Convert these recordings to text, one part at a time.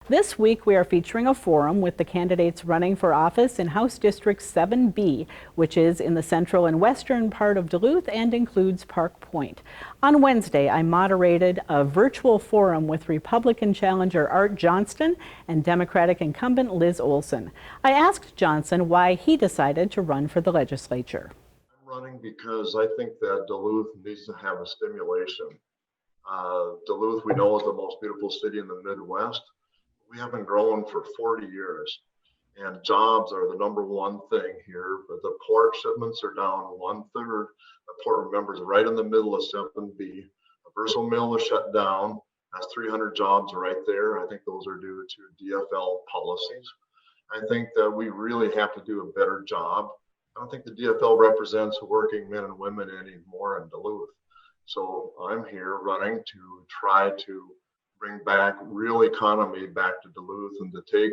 This week, we are featuring a forum with the candidates running for office in House District 7B, which is in the central and western part of Duluth and includes Park Point. On Wednesday, I moderated a virtual forum with Republican challenger Art Johnston and Democratic incumbent Liz Olson. I asked Johnston why he decided to run for the legislature. I'm running because I think that Duluth needs to have a stimulation. Duluth, we know, is the most beautiful city in the Midwest. We haven't grown for 40 years, and jobs are the number one thing here. But the port shipments are down 1/3. The port, remember, is right in the middle of 7B. The Verso Mill is shut down. That's 300 jobs right there. I think those are due to DFL policies. I think that we really have to do a better job. I don't think the DFL represents working men and women anymore in Duluth. So I'm here running to try to bring back real economy back to Duluth and to take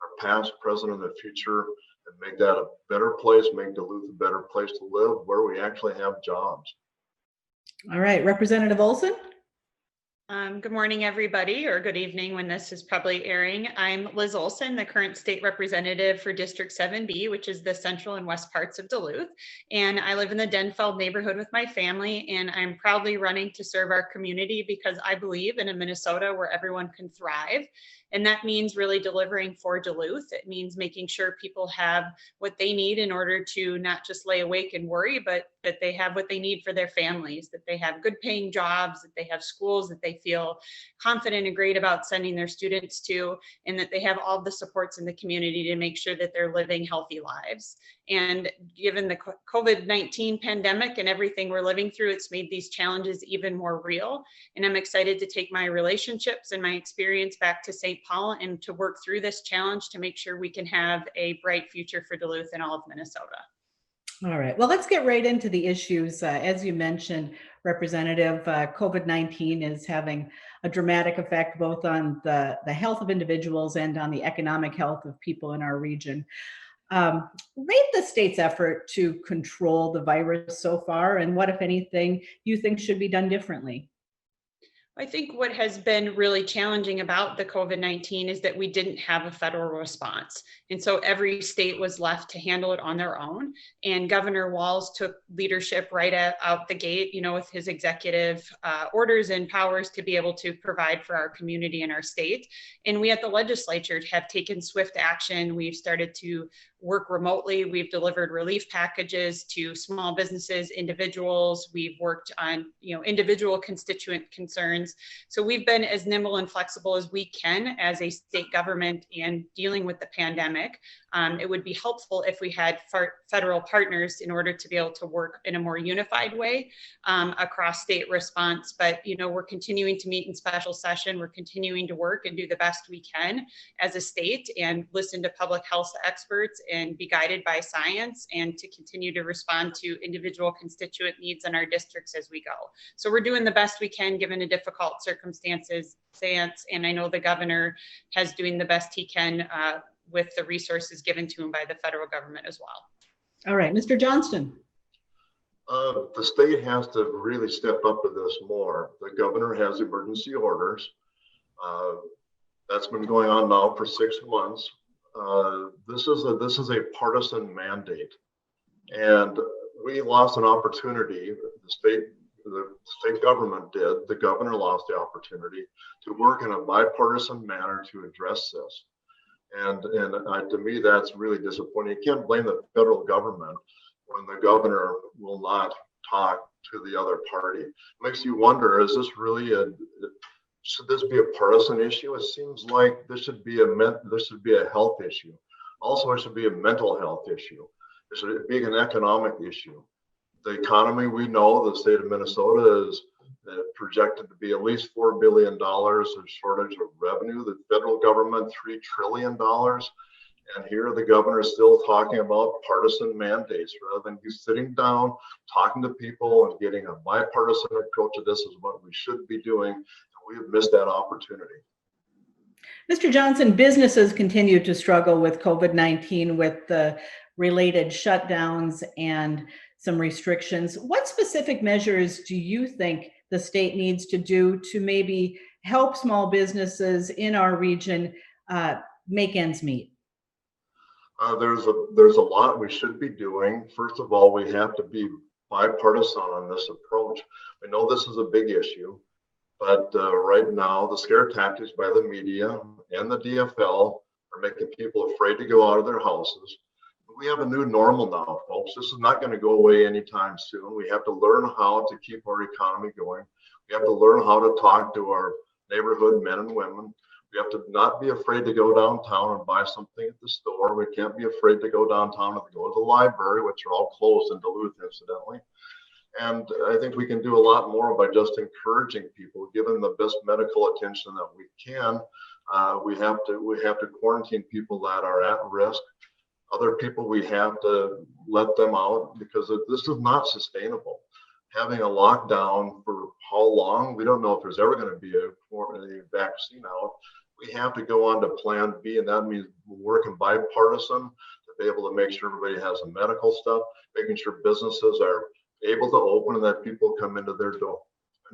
our past, present, and the future and make that a better place, make Duluth a better place to live where we actually have jobs. All right, Representative Olson. Good morning, everybody, or good evening when this is probably airing. I'm Liz Olson, the current state representative for District 7B, which is the central and west parts of Duluth. And I live in the Denfeld neighborhood with my family, and I'm proudly running to serve our community because I believe in a Minnesota where everyone can thrive. And that means really delivering for Duluth. It means making sure people have what they need in order to not just lay awake and worry, but that they have what they need for their families, that they have good paying jobs, that they have schools that they feel confident and great about sending their students to, and that they have all the supports in the community to make sure that they're living healthy lives. And given the COVID-19 pandemic and everything we're living through, it's made these challenges even more real. And I'm excited to take my relationships and my experience back to St. Paul and to work through this challenge to make sure we can have a bright future for Duluth and all of Minnesota. All right, well, let's get right into the issues. As you mentioned, Representative, COVID-19 is having a dramatic effect both on the health of individuals and on the economic health of people in our region. Rate the state's effort to control the virus so far, and what, if anything, you think should be done differently? I think what has been really challenging about the COVID-19 is that we didn't have a federal response. And so every state was left to handle it on their own. And Governor Walz took leadership right out the gate, with his executive orders and powers to be able to provide for our community and our state. And we at the legislature have taken swift action. We've started to work remotely. We've delivered relief packages to small businesses, individuals. We've worked on, individual constituent concerns. So we've been as nimble and flexible as we can as a state government in dealing with the pandemic. It would be helpful if we had federal partners in order to be able to work in a more unified way across state response. But, we're continuing to meet in special session. We're continuing to work and do the best we can as a state and listen to public health experts and be guided by science and to continue to respond to individual constituent needs in our districts as we go. So we're doing the best we can given the difficult circumstances, and I know the governor has doing the best he can with the resources given to him by the federal government as well. All right, Mr. Johnston. The state has to really step up to this more. The governor has emergency orders. That's been going on now for 6 months. This is a partisan mandate, and we lost an opportunity. The state government did. The governor lost the opportunity to work in a bipartisan manner to address this. And to me, that's really disappointing. You can't blame the federal government when the governor will not talk to the other party. It makes you wonder, is this really should this be a partisan issue? It seems like this should be a health issue. Also, it should be a mental health issue. It should be an economic issue. The economy, we know the state of Minnesota is projected to be at least $4 billion of shortage of revenue. The federal government, $3 trillion. And here the governor is still talking about partisan mandates rather than sitting down, talking to people and getting a bipartisan approach to this is what we should be doing. And we have missed that opportunity. Mr. Johnson, businesses continue to struggle with COVID-19 with the related shutdowns and some restrictions. What specific measures do you think the state needs to do to maybe help small businesses in our region make ends meet? There's a lot we should be doing. First of all, we have to be bipartisan on this approach. I know this is a big issue, but right now the scare tactics by the media and the DFL are making people afraid to go out of their houses. We have a new normal now, folks. This is not going to go away anytime soon. We have to learn how to keep our economy going. We have to learn how to talk to our neighborhood men and women. We have to not be afraid to go downtown and buy something at the store. We can't be afraid to go downtown and go to the library, which are all closed in Duluth, incidentally. And I think we can do a lot more by just encouraging people, giving the best medical attention that we can. We have to quarantine people that are at risk. Other people, we have to let them out because this is not sustainable. Having a lockdown for how long, we don't know if there's ever going to be a vaccine out. We have to go on to plan B, and that means working bipartisan to be able to make sure everybody has the medical stuff, making sure businesses are able to open and that people come into their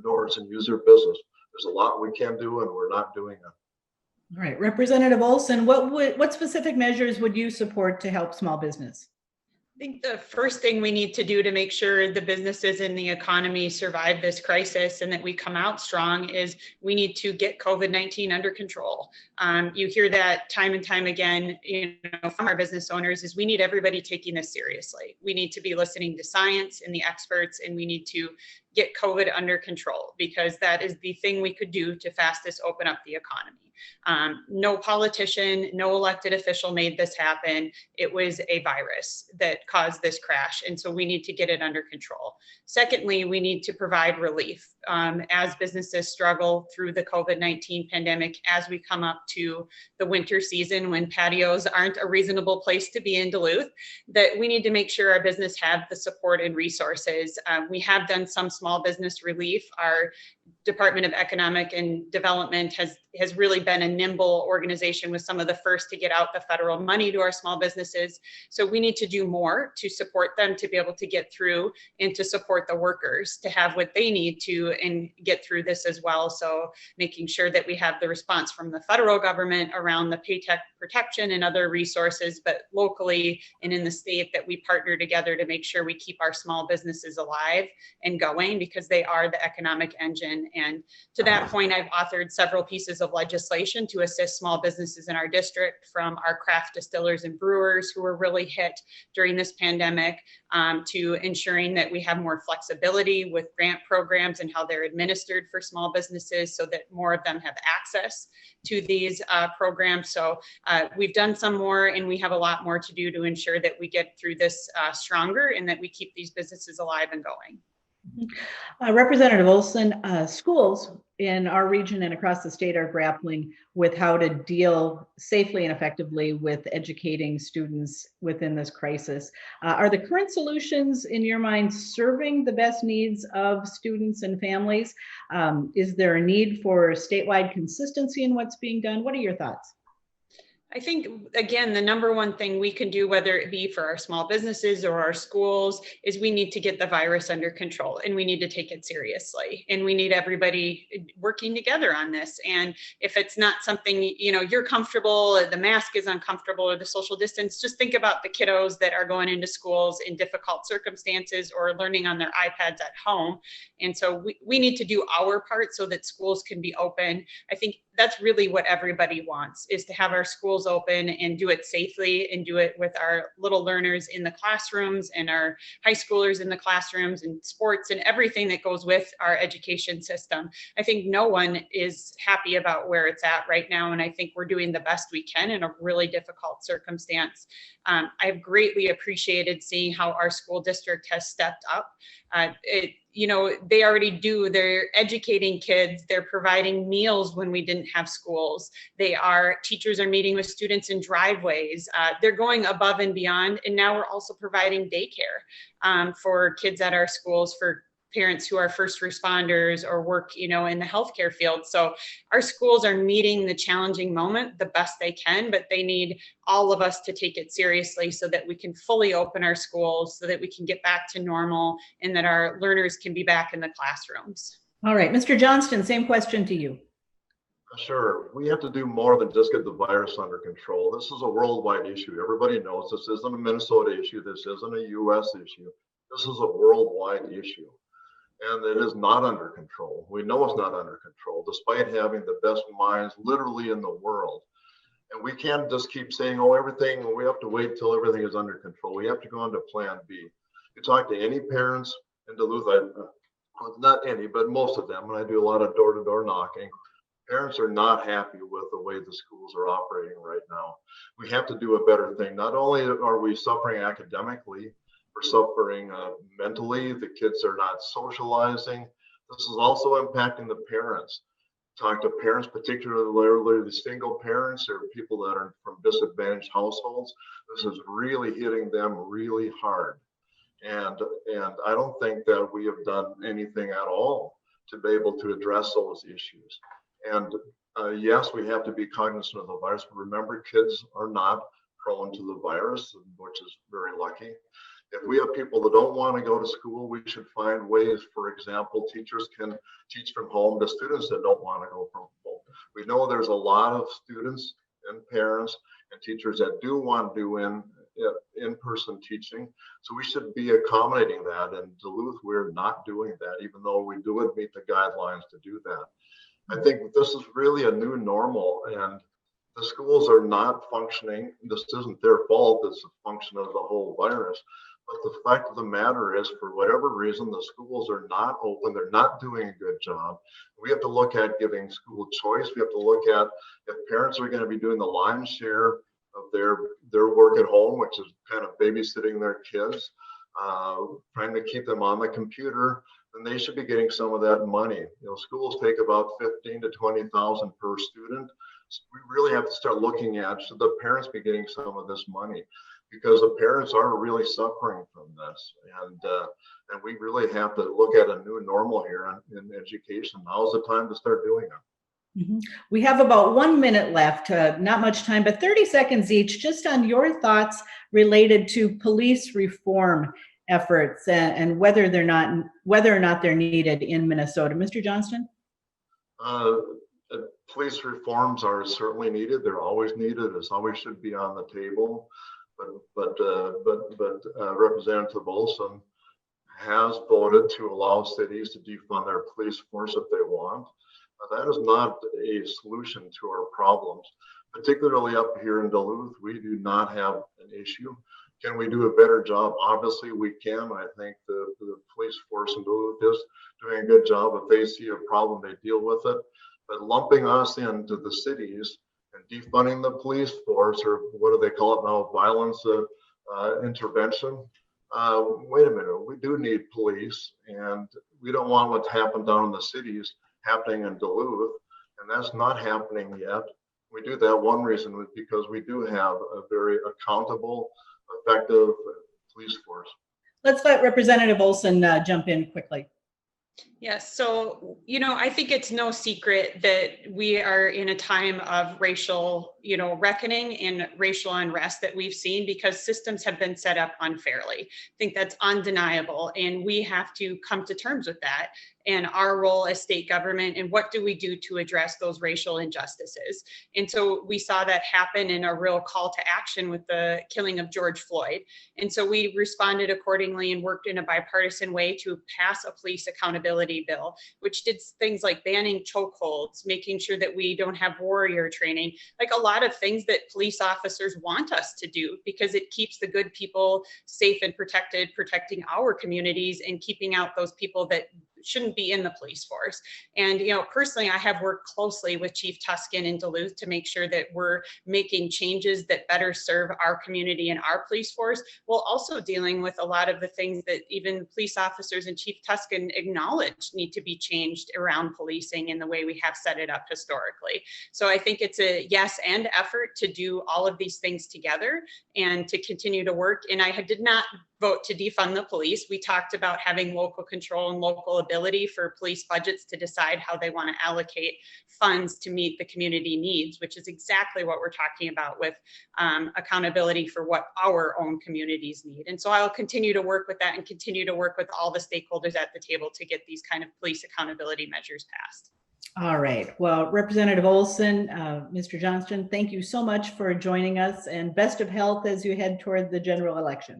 doors and use their business. There's a lot we can do, and we're not doing it. All right, Representative Olson, what specific measures would you support to help small business? I think the first thing we need to do to make sure the businesses in the economy survive this crisis and that we come out strong is we need to get COVID-19 under control. You hear that time and time again, from our business owners is we need everybody taking this seriously. We need to be listening to science and the experts, and we need to get COVID under control because that is the thing we could do to fastest open up the economy. No politician, no elected official made this happen. It was a virus that caused this crash. And so we need to get it under control. Secondly, we need to provide relief as businesses struggle through the COVID-19 pandemic, as we come up to the winter season when patios aren't a reasonable place to be in Duluth, that we need to make sure our business have the support and resources. We have done some small business relief. Our Department of Economic and Development has really been a nimble organization with some of the first to get out the federal money to our small businesses. So we need to do more to support them to be able to get through and to support the workers to have what they need to and get through this as well. So making sure that we have the response from the federal government around the paycheck protection and other resources, but locally and in the state that we partner together to make sure we keep our small businesses alive and going because they are the economic engine. And to that point, I've authored several pieces of legislation to assist small businesses in our district, from our craft distillers and brewers who were really hit during this pandemic, to ensuring that we have more flexibility with grant programs and how they're administered for small businesses so that more of them have access to these programs. So we've done some more, and we have a lot more to do to ensure that we get through this stronger and that we keep these businesses alive and going. Representative Olson, schools in our region and across the state are grappling with how to deal safely and effectively with educating students within this crisis. Are the current solutions, in your mind, serving the best needs of students and families? Is there a need for statewide consistency in what's being done? What are your thoughts? I think, again, the number one thing we can do, whether it be for our small businesses or our schools, is we need to get the virus under control, and we need to take it seriously. And we need everybody working together on this. And if it's not something, you're comfortable, the mask is uncomfortable, or the social distance, just think about the kiddos that are going into schools in difficult circumstances or learning on their iPads at home. And so we need to do our part so that schools can be open. I think that's really what everybody wants, is to have our schools open and do it safely and do it with our little learners in the classrooms and our high schoolers in the classrooms and sports and everything that goes with our education system. I think no one is happy about where it's at right now. And I think we're doing the best we can in a really difficult circumstance. I've greatly appreciated seeing how our school district has stepped up. They already do. They're educating kids. They're providing meals when we didn't have schools. Teachers are meeting with students in driveways. They're going above and beyond. And now we're also providing daycare for kids at our schools, for parents who are first responders or work, in the healthcare field. So our schools are meeting the challenging moment the best they can, but they need all of us to take it seriously so that we can fully open our schools, so that we can get back to normal and that our learners can be back in the classrooms. All right, Mr. Johnston, same question to you. Sure, we have to do more than just get the virus under control. This is a worldwide issue. Everybody knows this isn't a Minnesota issue. This isn't a US issue. This is a worldwide issue. And it is not under control. We know it's not under control, despite having the best minds literally in the world. And we can't just keep saying, oh, everything, we have to wait till everything is under control. We have to go on to plan B. You talk to any parents in Duluth, not any, but most of them, and I do a lot of door-to-door knocking, parents are not happy with the way the schools are operating right now. We have to do a better thing. Not only are we suffering academically, we're suffering mentally. The kids are not socializing. This is also impacting the parents. Talk to parents, particularly the single parents or people that are from disadvantaged households. This is really hitting them really hard. And I don't think that we have done anything at all to be able to address those issues. And yes, we have to be cognizant of the virus, but remember, kids are not prone to the virus, which is very lucky. If we have people that don't want to go to school, we should find ways. For example, teachers can teach from home to students that don't want to go from home. We know there's a lot of students and parents and teachers that do want to do in-person teaching. So we should be accommodating that. In Duluth, we're not doing that, even though we do meet the guidelines to do that. I think this is really a new normal, and the schools are not functioning. This isn't their fault. It's a function of the whole virus. But the fact of the matter is, for whatever reason, the schools are not open. They're not doing a good job. We have to look at giving school choice. We have to look at if parents are going to be doing the lion's share of their work at home, which is kind of babysitting their kids, trying to keep them on the computer, then they should be getting some of that money. You know, schools take about 15 to 20,000 per student. So we really have to start looking at, should the parents be getting some of this money? Because the parents are really suffering from this, and we really have to look at a new normal here in education. Now's the time to start doing it. Mm-hmm. We have about 1 minute left, not much time, but 30 seconds each, just on your thoughts related to police reform efforts and whether or not they're needed in Minnesota. Mr. Johnston? Police reforms are certainly needed. They're always needed. It always should be on the table. But Representative Olson has voted to allow cities to defund their police force if they want. That is not a solution to our problems, particularly up here in Duluth. We do not have an issue. Can we do a better job? Obviously we can. I think the police force in Duluth is doing a good job. If they see a problem, they deal with it. But lumping us into the cities and defunding the police force, or what do they call it now, violence intervention. Wait a minute, we do need police, and we don't want what's happened down in the cities happening in Duluth, and that's not happening yet. We do that, one reason was because we do have a very accountable, effective police force. Let's let Representative Olson jump in quickly. Yes. So, I think it's no secret that we are in a time of racial, reckoning and racial unrest that we've seen because systems have been set up unfairly. I think that's undeniable. And we have to come to terms with that and our role as state government and what do we do to address those racial injustices. And so we saw that happen in a real call to action with the killing of George Floyd. And so we responded accordingly and worked in a bipartisan way to pass a police accountability bill, which did things like banning chokeholds, making sure that we don't have warrior training, like a lot of things that police officers want us to do because it keeps the good people safe and protected, protecting our communities and keeping out those people that shouldn't be in the police force. And, personally, I have worked closely with Chief Tuscan in Duluth to make sure that we're making changes that better serve our community and our police force, while also dealing with a lot of the things that even police officers and Chief Tuscan acknowledge need to be changed around policing in the way we have set it up historically. So I think it's a yes and effort to do all of these things together and to continue to work. And I did not vote to defund the police. We talked about having local control and local ability for police budgets to decide how they want to allocate funds to meet the community needs, which is exactly what we're talking about with accountability for what our own communities need. And so I'll continue to work with that and continue to work with all the stakeholders at the table to get these kind of police accountability measures passed. All right. Well, Representative Olson, Mr. Johnston, thank you so much for joining us, and best of health as you head toward the general election.